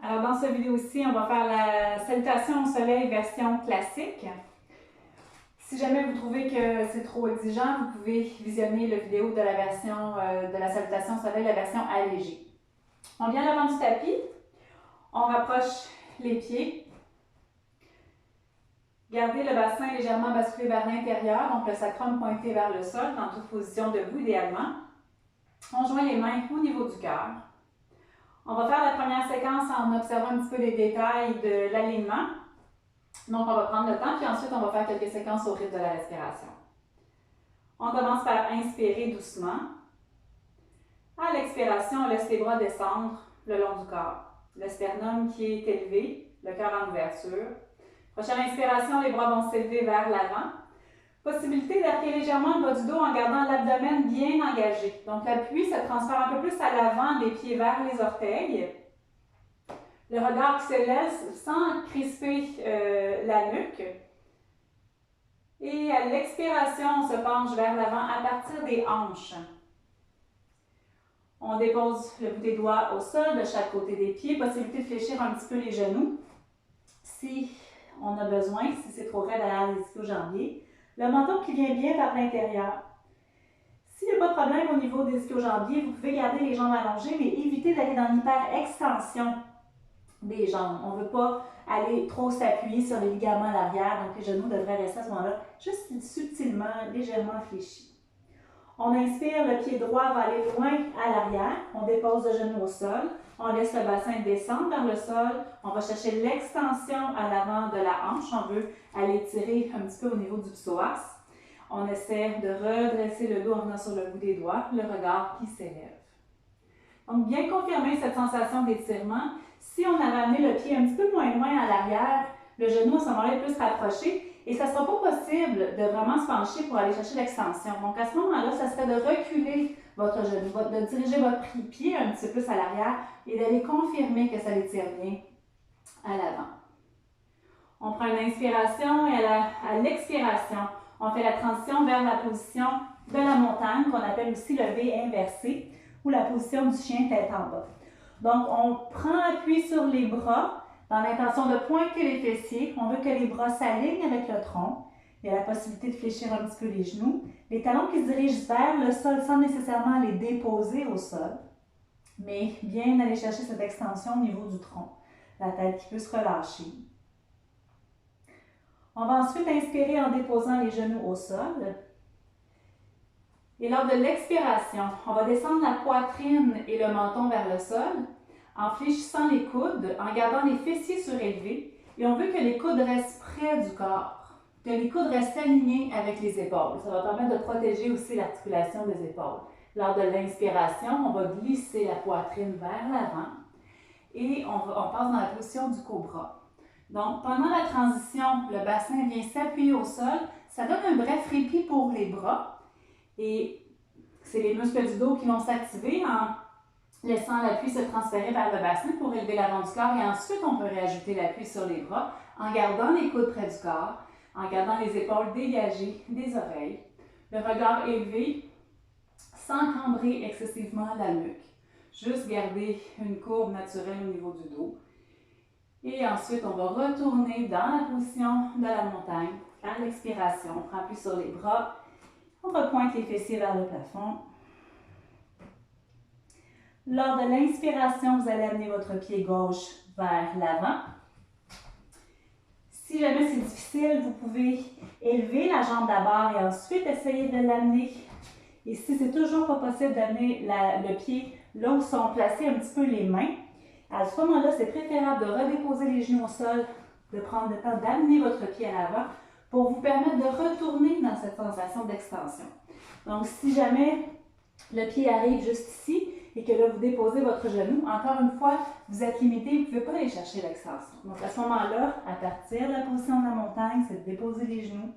Alors dans cette vidéo-ci, on va faire la salutation au soleil version classique. Si jamais vous trouvez que c'est trop exigeant, vous pouvez visionner la vidéo de la version de la salutation au soleil, la version allégée. On vient l'avant du tapis, on rapproche les pieds. Gardez le bassin légèrement basculé vers l'intérieur, donc le sacrum pointé vers le sol, dans toute position debout idéalement. On joint les mains au niveau du cœur. On va faire la première séquence en observant un petit peu les détails de l'alignement. Donc, on va prendre le temps, puis ensuite, on va faire quelques séquences au rythme de la respiration. On commence par inspirer doucement. À l'expiration, on laisse les bras descendre le long du corps. Le sternum qui est élevé, le cœur en ouverture. Prochaine inspiration, les bras vont s'élever vers l'avant. Possibilité d'arquer légèrement le bas du dos en gardant l'abdomen bien engagé. Donc, l'appui se transfère un peu plus à l'avant des pieds vers les orteils. Le regard qui se laisse sans crisper la nuque. Et à l'expiration, on se penche vers l'avant à partir des hanches. On dépose le bout des doigts au sol de chaque côté des pieds. Possibilité de fléchir un petit peu les genoux si on a besoin, si c'est trop raide derrière les ischio-jambiers. Le menton qui vient bien vers l'intérieur. S'il n'y a pas de problème au niveau des ischio-jambiers, vous pouvez garder les jambes allongées, mais évitez d'aller dans l'hyper-extension des jambes. On ne veut pas aller trop s'appuyer sur les ligaments à l'arrière, donc les genoux devraient rester à ce moment-là juste subtilement, légèrement fléchis. On inspire, le pied droit va aller loin à l'arrière, on dépose le genou au sol, on laisse le bassin descendre vers le sol, on va chercher l'extension à l'avant de la hanche, on veut aller tirer un petit peu au niveau du psoas. On essaie de redresser le dos en venant sur le bout des doigts, le regard qui s'élève. Donc, bien confirmer cette sensation d'étirement. Si on a ramené le pied un petit peu moins loin à l'arrière, le genou à ce moment-là est plus rapproché et ça ne sera pas possible de vraiment se pencher pour aller chercher l'extension. Donc, à ce moment-là, ça serait de reculer votre genou, de diriger votre pied un petit peu plus à l'arrière et d'aller confirmer que ça l'étire bien à l'avant. On prend une inspiration et à l'expiration, on fait la transition vers la position de la montagne qu'on appelle aussi le V inversé ou la position du chien tête en bas. Donc, on prend appui sur les bras dans l'intention de pointer les fessiers. On veut que les bras s'alignent avec le tronc. Il y a la possibilité de fléchir un petit peu les genoux. Les talons qui se dirigent vers le sol sans nécessairement les déposer au sol, mais bien aller chercher cette extension au niveau du tronc. La tête qui peut se relâcher. On va ensuite inspirer en déposant les genoux au sol. Et lors de l'expiration, on va descendre la poitrine et le menton vers le sol en fléchissant les coudes, en gardant les fessiers surélevés. Et on veut que les coudes restent près du corps, que les coudes restent alignés avec les épaules. Ça va permettre de protéger aussi l'articulation des épaules. Lors de l'inspiration, on va glisser la poitrine vers l'avant et on passe dans la position du cobra. Donc, pendant la transition, le bassin vient s'appuyer au sol. Ça donne un bref répit pour les bras. Et c'est les muscles du dos qui vont s'activer en laissant l'appui se transférer vers le bassin pour élever l'avant du corps. Et ensuite, on peut réajouter l'appui sur les bras en gardant les coudes près du corps, en gardant les épaules dégagées des oreilles. Le regard élevé sans cambrer excessivement la nuque. Juste garder une courbe naturelle au niveau du dos. Et ensuite, on va retourner dans la position de la montagne. À l'expiration, on prend appui sur les bras. On repointe les fessiers vers le plafond. Lors de l'inspiration, vous allez amener votre pied gauche vers l'avant. Si jamais c'est difficile, vous pouvez élever la jambe d'abord et ensuite essayer de l'amener. Et si c'est toujours pas possible d'amener le pied là où sont placées un petit peu les mains, à ce moment-là, c'est préférable de redéposer les genoux au sol, de prendre le temps d'amener votre pied à l'avant pour vous permettre de retourner dans cette sensation d'extension. Donc, si jamais le pied arrive juste ici et que là, vous déposez votre genou, encore une fois, vous êtes limité, vous ne pouvez pas aller chercher l'extension. Donc, à ce moment-là, à partir de la position de la montagne, c'est de déposer les genoux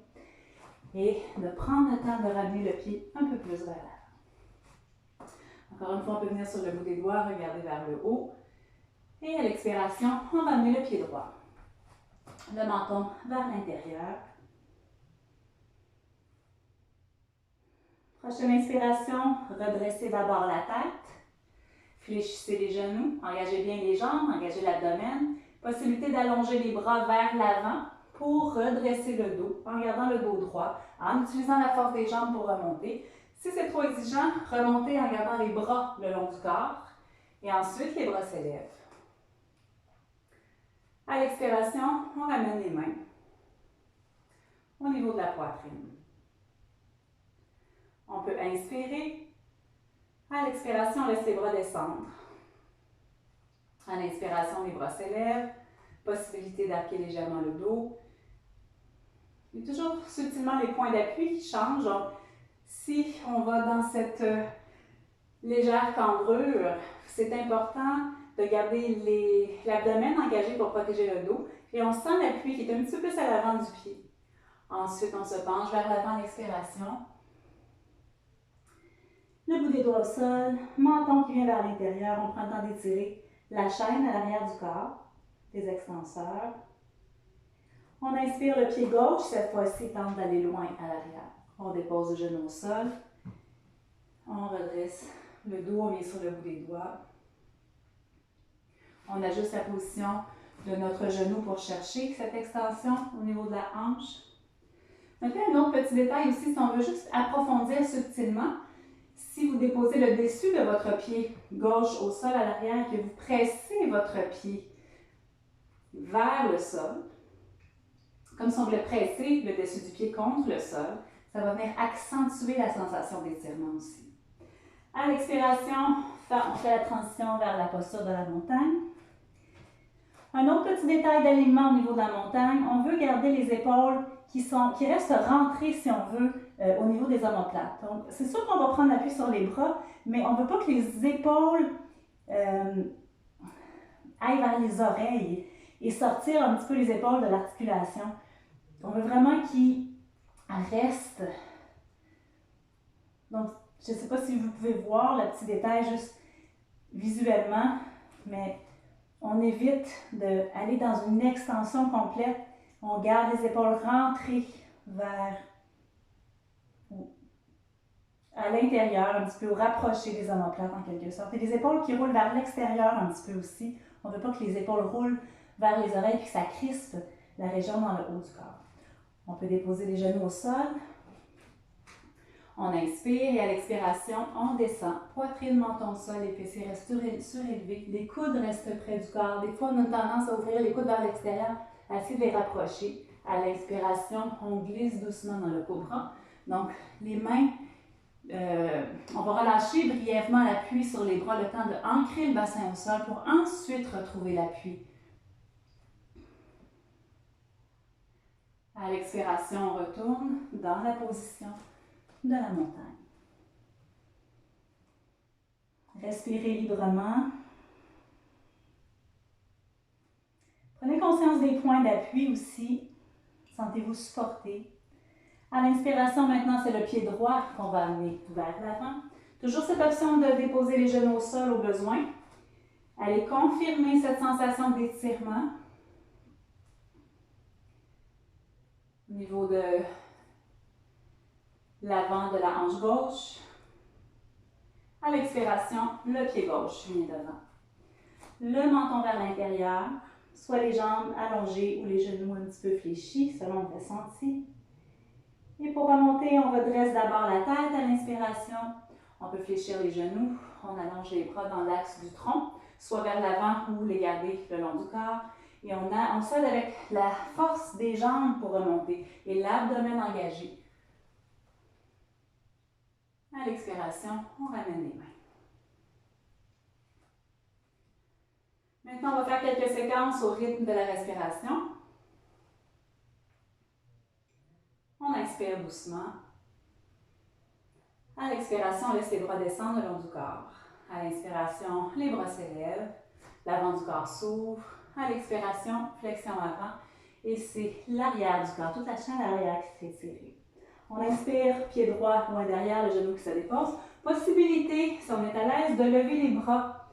et de prendre le temps de ramener le pied un peu plus vers l'avant. Encore une fois, on peut venir sur le bout des doigts, regarder vers le haut. Et à l'expiration, on va amener le pied droit. Le menton vers l'intérieur. Prochaine inspiration, redressez d'abord la tête. Fléchissez les genoux, engagez bien les jambes, engagez l'abdomen. Possibilité d'allonger les bras vers l'avant pour redresser le dos en gardant le dos droit, en utilisant la force des jambes pour remonter. Si c'est trop exigeant, remontez en gardant les bras le long du corps et ensuite les bras s'élèvent. À l'expiration, on ramène les mains au niveau de la poitrine. On peut inspirer. À l'expiration, on laisse les bras descendre. À l'inspiration, les bras s'élèvent. Possibilité d'arquer légèrement le dos. Il y a toujours subtilement les points d'appui qui changent. Donc, si on va dans cette légère cambrure, c'est important de garder l'abdomen engagé pour protéger le dos. Et on sent l'appui qui est un petit peu plus à l'avant du pied. Ensuite, on se penche vers l'avant à l'expiration. Le bout des doigts au sol, menton qui vient vers l'intérieur. On prend le temps d'étirer la chaîne à l'arrière du corps, les extenseurs. On inspire le pied gauche, cette fois-ci tente d'aller loin à l'arrière. On dépose le genou au sol. On redresse le dos, on met sur le bout des doigts. On ajuste la position de notre genou pour chercher cette extension au niveau de la hanche. Maintenant, un autre petit détail aussi, si on veut juste approfondir subtilement, si vous déposez le dessus de votre pied gauche au sol à l'arrière et que vous pressez votre pied vers le sol, comme si on voulait presser le dessus du pied contre le sol, ça va venir accentuer la sensation d'étirement aussi. À l'expiration, on fait la transition vers la posture de la montagne. Un autre petit détail d'alignement au niveau de la montagne, on veut garder les épaules qui restent rentrées, si on veut, au niveau des omoplates. Donc, c'est sûr qu'on va prendre appui sur les bras, mais on ne veut pas que les épaules aillent vers les oreilles et sortir un petit peu les épaules de l'articulation. On veut vraiment qu'ils restent. Donc, je ne sais pas si vous pouvez voir le petit détail juste visuellement, mais on évite d'aller dans une extension complète. On garde les épaules rentrées vers à l'intérieur, un petit peu rapprochées des omoplates en quelque sorte. Et les épaules qui roulent vers l'extérieur un petit peu aussi. On ne veut pas que les épaules roulent vers les oreilles et que ça crispe la région dans le haut du corps. On peut déposer les genoux au sol. On inspire et à l'expiration, on descend. Poitrine, menton, sol, les fessiers restent surélevés. Les coudes restent près du corps. Des fois, on a tendance à ouvrir les coudes vers l'extérieur, à essayer de les rapprocher. À l'inspiration, on glisse doucement dans le cobra. Donc, les mains, on va relâcher brièvement l'appui sur les bras, le temps d'ancrer le bassin au sol pour ensuite retrouver l'appui. À l'expiration, on retourne dans la position de la montagne. Respirez librement. Prenez conscience des points d'appui aussi. Sentez-vous supporté. À l'inspiration, maintenant, c'est le pied droit qu'on va amener vers l'avant. Toujours cette option de déposer les genoux au sol au besoin. Allez confirmer cette sensation d'étirement au niveau de l'avant de la hanche gauche. À l'expiration, le pied gauche vient devant. Le menton vers l'intérieur, soit les jambes allongées ou les genoux un petit peu fléchis selon le ressenti. Et pour remonter, on redresse d'abord la tête à l'inspiration. On peut fléchir les genoux, on allonge les bras dans l'axe du tronc, soit vers l'avant ou les garder le long du corps. Et on s'aide avec la force des jambes pour remonter et l'abdomen engagé. À l'expiration, on ramène les mains. Maintenant, on va faire quelques séquences au rythme de la respiration. On inspire doucement. À l'expiration, on laisse les bras descendre le long du corps. À l'inspiration, les bras s'élèvent. L'avant du corps s'ouvre. À l'expiration, flexion avant. Et c'est l'arrière du corps, toute la chaîne arrière qui se fait étirer. On inspire, pied droit loin derrière, le genou qui se dépose. Possibilité, si on est à l'aise, de lever les bras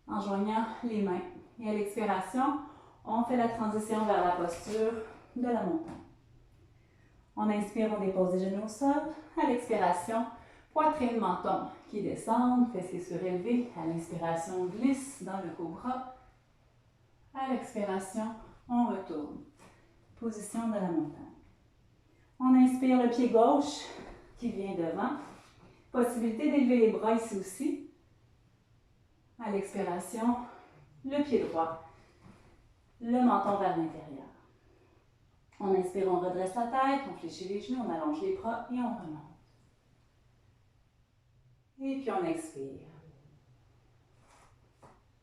en joignant les mains. Et à l'expiration, on fait la transition vers la posture de la montagne. On inspire, on dépose les genoux au sol. À l'expiration, Poitrine, menton qui descendent, fessiers surélevés. À l'inspiration, on glisse dans le cobra. À l'expiration, on retourne. Position de la montagne. On inspire le pied gauche qui vient devant. Possibilité d'élever les bras ici aussi. À l'expiration, le pied droit. Le menton vers l'intérieur. On inspire, on redresse la tête, on fléchit les genoux, on allonge les bras et on remonte. Et puis on expire.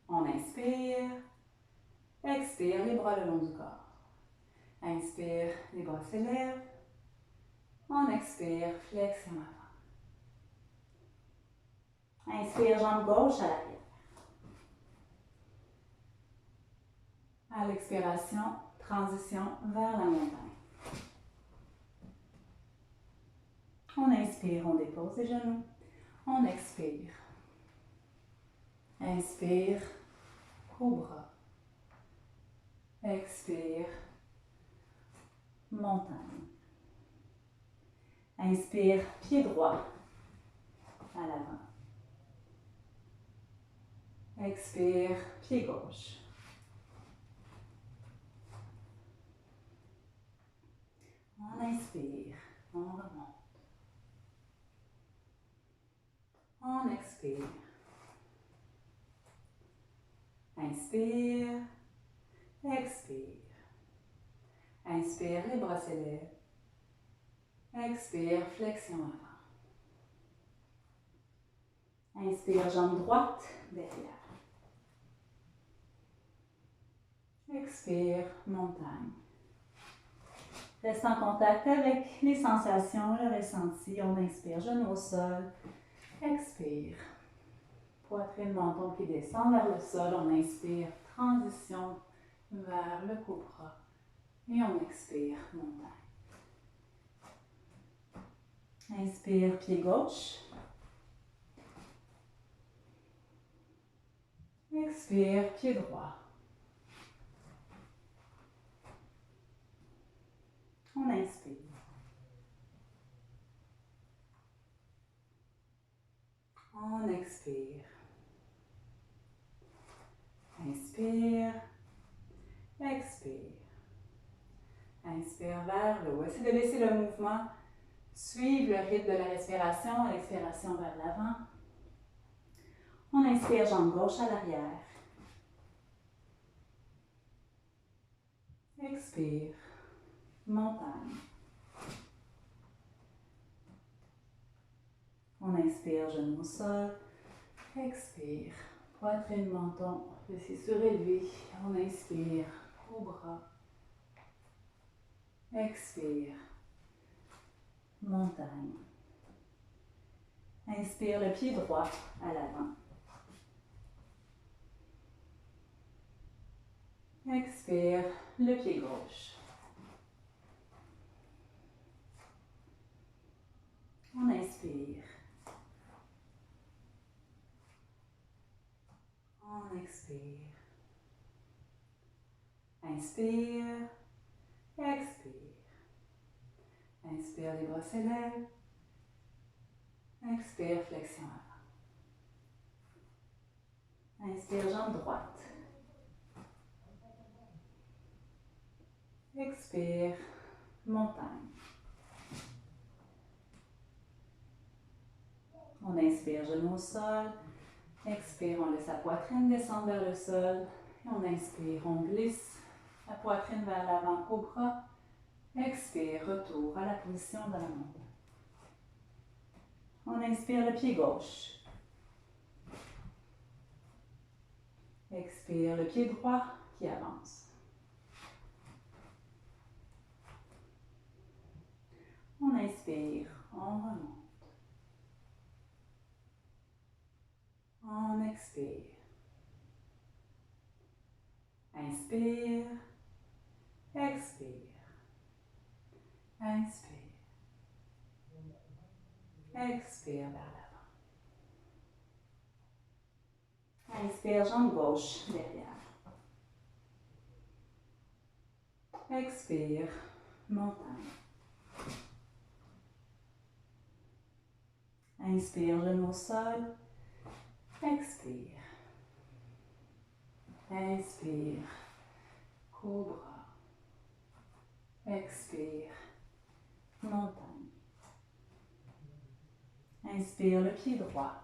On inspire. Expire, les bras le long du corps. Inspire, les bras s'élèvent. On expire, flexion avant. Inspire, jambe gauche à l'arrière. À l'expiration, transition vers la montagne. On inspire, on dépose les genoux. On expire. Inspire, cobra. Expire, montagne. Inspire, pied droit à l'avant. Expire, pied gauche. On inspire, on remonte. On expire. Inspire, expire. Inspire, les bras s'élèvent. Expire, flexion avant. Inspire, jambe droite derrière. Expire, montagne. Reste en contact avec les sensations, le ressenti. On inspire, genou au sol. Expire. Poitrine, menton qui descend vers le sol. On inspire, transition vers le cobra. Et on expire, montagne. Inspire, pied gauche. Expire, pied droit. On inspire. On expire. Inspire. Expire. Inspire vers le haut. Essayez de laisser le mouvement suivre le rythme de la respiration. À l'expiration vers l'avant. On inspire, jambe gauche à l'arrière. Expire. Montagne. On inspire, genou au sol. Expire. Poitrine, menton, fessiers surélevés. On inspire, cobra. Expire. Montagne. Inspire le pied droit à l'avant. Expire le pied gauche. On inspire. On expire. Inspire. Expire. Inspire, les bras s'élèvent. Expire, flexion avant. Inspire, jambe droite. Expire, montagne. On inspire, genou au sol. Expire, on laisse la poitrine descendre vers le sol. Et on inspire, on glisse la poitrine vers l'avant, cobra. Expire, retour à la position de la montagne. On inspire le pied gauche. Expire le pied droit qui avance. On inspire, on remonte. On expire. Inspire. Expire. Inspire. Expire vers l'avant. Inspire, jambe gauche derrière. Expire, montagne. Inspire, genou au sol. Expire. Inspire. Cobra. Expire. Montagne. Inspire le pied droit.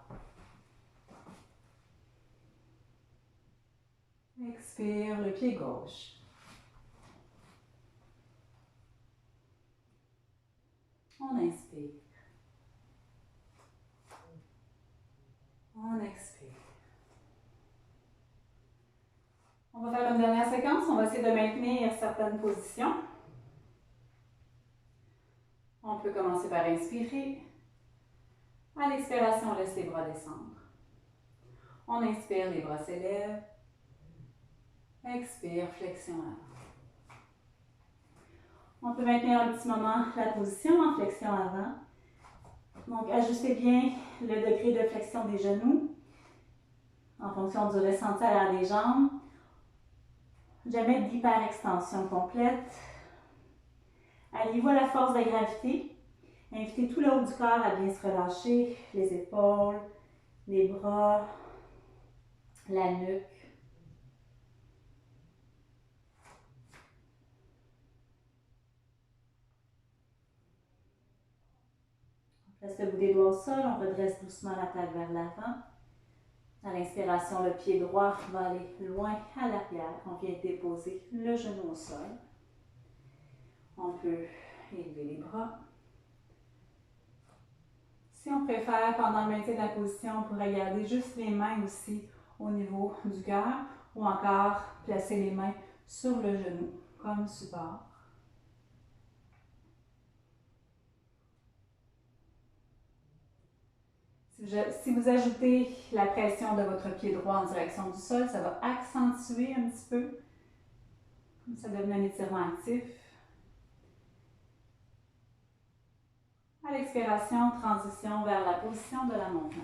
Expire le pied gauche. On inspire. On expire. On va faire une dernière séquence. On va essayer de maintenir certaines positions. On peut commencer par inspirer. À l'expiration, on laisse les bras descendre. On inspire, les bras s'élèvent. Expire, flexion avant. On peut maintenir un petit moment la position en flexion avant. Donc, ajustez bien le degré de flexion des genoux en fonction du ressenti à l'arrière des jambes. Jamais d'hyperextension complète. Alliez-vous à la force de la gravité. Invitez tout le haut du corps à bien se relâcher, les épaules, les bras, la nuque. On place le bout des doigts au sol, on redresse doucement la tête vers l'avant. À l'inspiration, le pied droit va aller loin à l'arrière. On vient déposer le genou au sol. On peut élever les bras. Si on préfère, pendant le maintien de la position, on pourrait garder juste les mains aussi au niveau du cœur ou encore placer les mains sur le genou comme support. Si vous ajoutez la pression de votre pied droit en direction du sol, ça va accentuer un petit peu, comme ça devient un étirement actif. À l'expiration, transition vers la position de la montagne.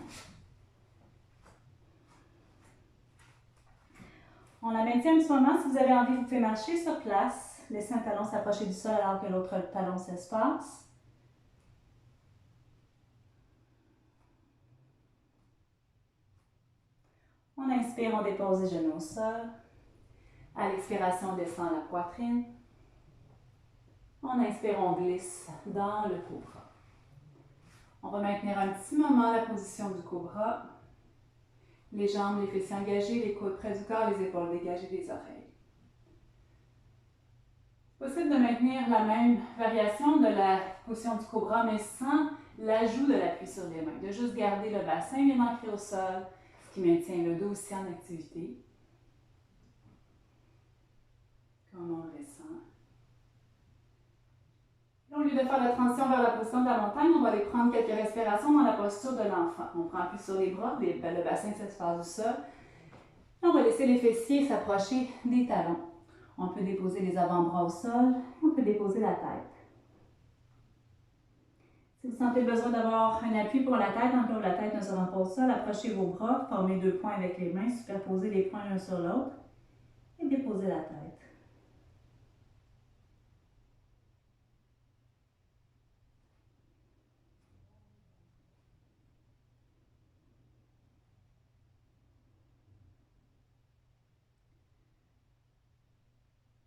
On la maintient un petit moment. Si vous avez envie, vous pouvez marcher sur place. Laissez un talon s'approcher du sol alors que l'autre talon s'espace. On inspire, on dépose les genoux au sol. À l'expiration, on descend la poitrine. On inspire, on glisse dans le cobra. On va maintenir un petit moment la position du cobra. Les jambes, les fessiers engagés, les coudes près du corps, les épaules dégagées des oreilles. Possible de maintenir la même variation de la position du cobra, mais sans l'ajout de l'appui sur les mains. De juste garder le bassin bien ancré au sol, ce qui maintient le dos aussi en activité. Comme on le ressent. Au lieu de faire la transition vers la position de la montagne, on va aller prendre quelques respirations dans la posture de l'enfant. On prend appui sur les bras, le bassin s'espace du sol. On va laisser les fessiers s'approcher des talons. On peut déposer les avant-bras au sol, on peut déposer la tête. Si vous sentez le besoin d'avoir un appui pour la tête, en cas où la tête ne se rend pas au sol, approchez vos bras, formez deux points avec les mains, superposez les points l'un sur l'autre et déposez la tête.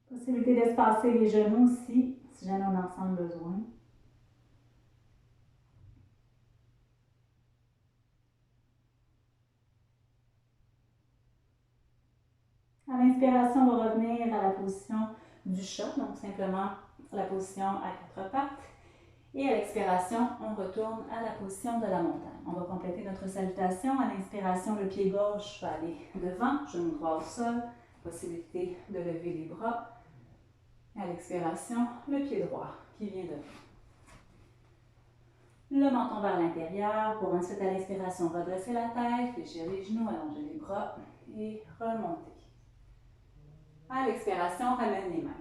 Possibilité d'espacer les genoux aussi, si jamais on en ressent le besoin. À l'inspiration, on va revenir à la position du chat, donc simplement la position à quatre pattes. Et à l'expiration, on retourne à la position de la montagne. On va compléter notre salutation. À l'inspiration, le pied gauche va aller devant, genou droit au sol, possibilité de lever les bras. À l'expiration, le pied droit qui vient devant. Le menton vers l'intérieur pour ensuite, à l'inspiration, redresser la tête, fléchir les genoux, allonger les bras et remonter. À l'expiration, ramène les mains.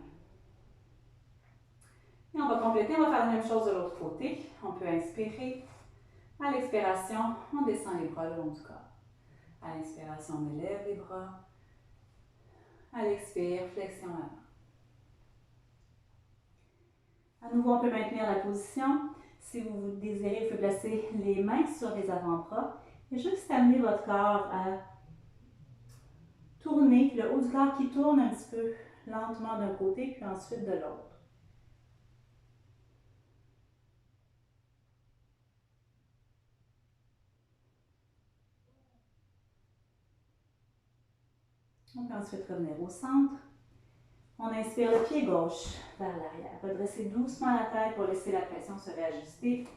Et on va compléter, on va faire la même chose de l'autre côté. On peut inspirer. À l'expiration, on descend les bras le long du corps. À l'inspiration, on élève les bras. À l'expire, flexion avant. À nouveau, on peut maintenir la position. Si vous désirez, vous pouvez placer les mains sur les avant-bras et juste amener votre corps à tourner, le haut du corps qui tourne un petit peu lentement d'un côté, puis ensuite de l'autre. On peut ensuite revenir au centre. On inspire le pied gauche vers l'arrière. Redressez doucement la tête pour laisser la pression se réajuster.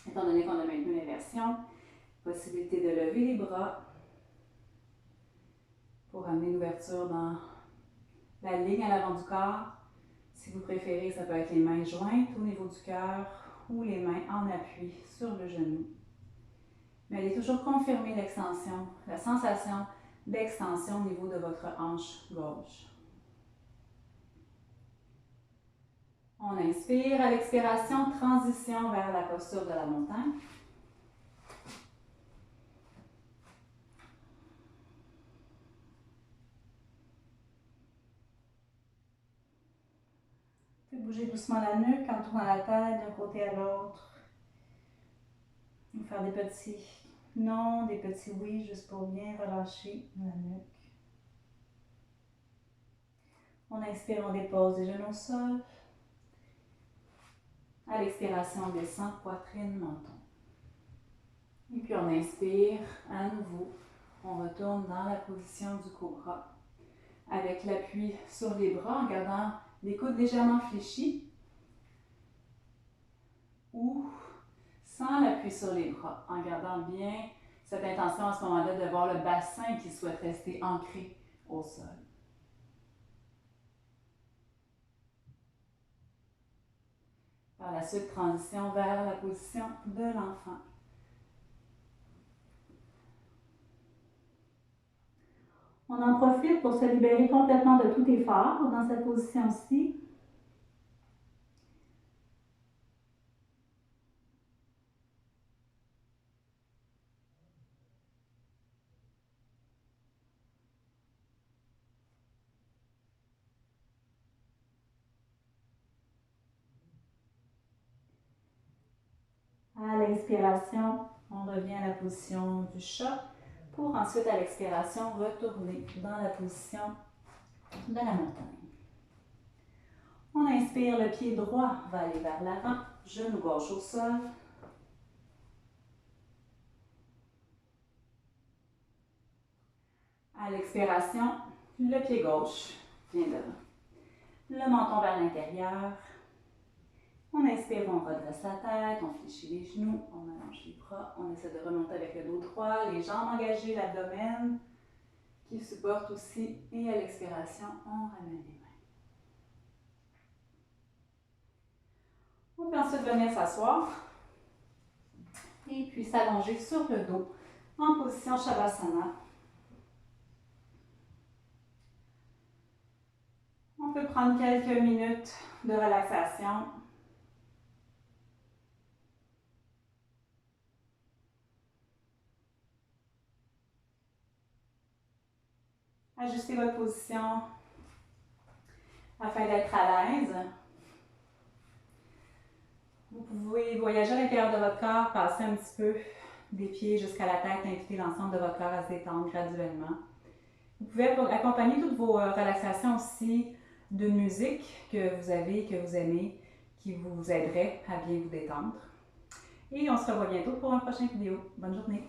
Étant donné qu'on a maintenu l'inversion, possibilité de lever les bras pour amener l'ouverture dans la ligne à l'avant du corps. Si vous préférez, ça peut être les mains jointes au niveau du cœur ou les mains en appui sur le genou. Mais allez toujours confirmer l'extension, la sensation d'extension au niveau de votre hanche gauche. On inspire, à l'expiration, transition vers la posture de la montagne. Vous pouvez bouger doucement la nuque en tournant la tête d'un côté à l'autre. Faire des petits non, des petits oui, juste pour bien relâcher la nuque. On inspire, on dépose les genoux au sol. À l'expiration, on descend, poitrine, menton. Et puis on inspire, à nouveau, on retourne dans la position du cobra. Avec l'appui sur les bras, en gardant les coudes légèrement fléchis. Ou sans l'appui sur les bras, en gardant bien cette intention à ce moment-là de voir le bassin qui souhaite rester ancré au sol. Par la suite, transition vers la position de l'enfant. On en profite pour se libérer complètement de tout effort dans cette position-ci. À l'inspiration, on revient à la position du chat pour ensuite, à l'expiration, retourner dans la position de la montagne. On inspire, le pied droit va aller vers l'avant, genou gauche au sol. À l'expiration, le pied gauche vient devant. Le menton vers l'intérieur. On inspire, on redresse la tête, on fléchit les genoux, on allonge les bras, on essaie de remonter avec le dos droit, les jambes engagées, l'abdomen qui supporte aussi. Et à l'expiration, on ramène les mains. On peut ensuite venir s'asseoir et puis s'allonger sur le dos en position Shavasana. On peut prendre quelques minutes de relaxation. Ajustez votre position afin d'être à l'aise. Vous pouvez voyager à l'intérieur de votre corps, passer un petit peu des pieds jusqu'à la tête, inviter l'ensemble de votre corps à se détendre graduellement. Vous pouvez accompagner toutes vos relaxations aussi d'une musique que vous avez, que vous aimez, qui vous aiderait à bien vous détendre. Et on se revoit bientôt pour une prochaine vidéo. Bonne journée!